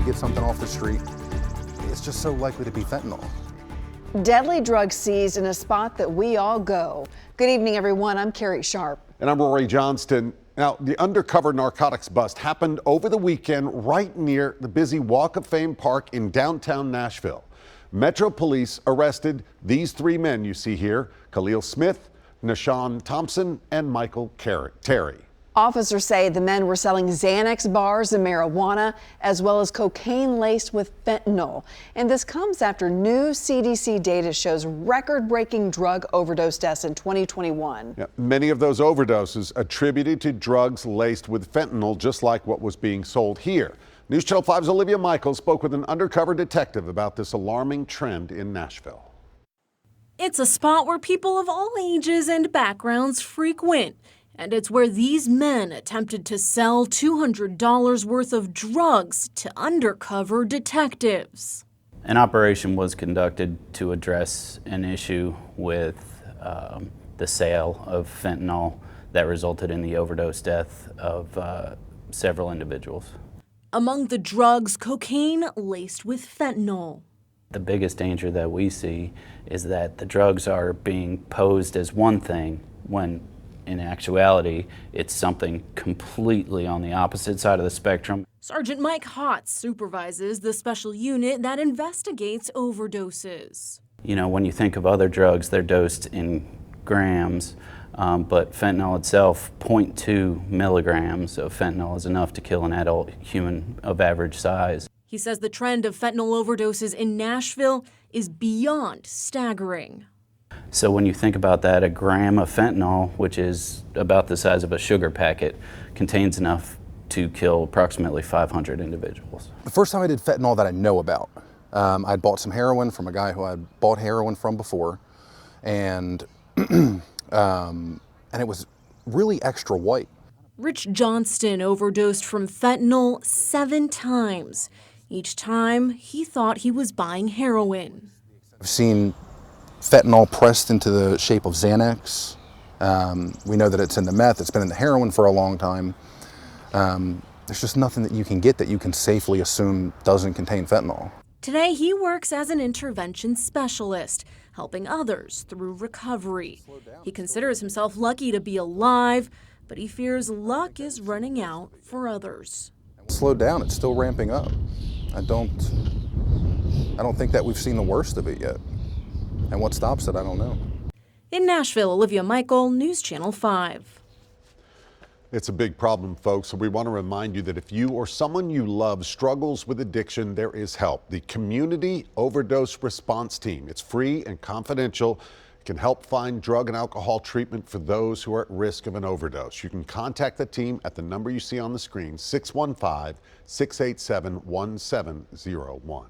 get something off the street, it's just so likely to be fentanyl. Deadly drugs seized in a spot that we all go. Good evening, everyone. I'm Carrie Sharp. And I'm Rory Johnston. Now, the undercover narcotics bust happened over the weekend right near the busy Walk of Fame Park in downtown Nashville. Metro Police arrested these three men you see here: Khalil Smith, Nashawn Thompson, and Michael Terry. Officers say the men were selling Xanax bars and marijuana, as well as cocaine laced with fentanyl. And this comes after new CDC data shows record-breaking drug overdose deaths in 2021. Yeah, many of those overdoses attributed to drugs laced with fentanyl, just like what was being sold here. News Channel 5's Olivia Michaels spoke with an undercover detective about this alarming trend in Nashville. It's a spot where people of all ages and backgrounds frequent. And it's where these men attempted to sell $200 worth of drugs to undercover detectives. An operation was conducted to address an issue with the sale of fentanyl that resulted in the overdose death of several individuals. Among the drugs, cocaine laced with fentanyl. The biggest danger that we see is that the drugs are being posed as one thing when in actuality, it's something completely on the opposite side of the spectrum. Sergeant Mike HOTZ supervises the special unit that investigates overdoses. You know, when you think of other drugs, they're dosed in grams, but fentanyl itself, 0.2 milligrams of fentanyl is enough to kill an adult human of average size. He says the trend of fentanyl overdoses in Nashville is beyond staggering. So when you think about that, a gram of fentanyl, which is about the size of a sugar packet, contains enough to kill approximately 500 individuals. The first time I did fentanyl that I know about, I'd bought some heroin from a guy who I'd bought heroin from before, and it was really extra white. Rich Johnston overdosed from fentanyl 7 times. Each time, he thought he was buying heroin. I've seen fentanyl pressed into the shape of Xanax. We know that it's in the meth, it's been in the heroin for a long time. There's just nothing that you can get that you can safely assume doesn't contain fentanyl. Today, he works as an intervention specialist, helping others through recovery. He considers himself lucky to be alive, but he fears luck is running out for others. Slow down, it's still ramping up. I don't think that we've seen the worst of it yet. And what stops it, I don't know. In Nashville, Olivia Michael, News Channel 5. It's a big problem, folks, so we want to remind you that if you or someone you love struggles with addiction, there is help. The Community Overdose Response Team. It's free and confidential. It can help find drug and alcohol treatment for those who are at risk of an overdose. You can contact the team at the number you see on the screen, 615-687-1701.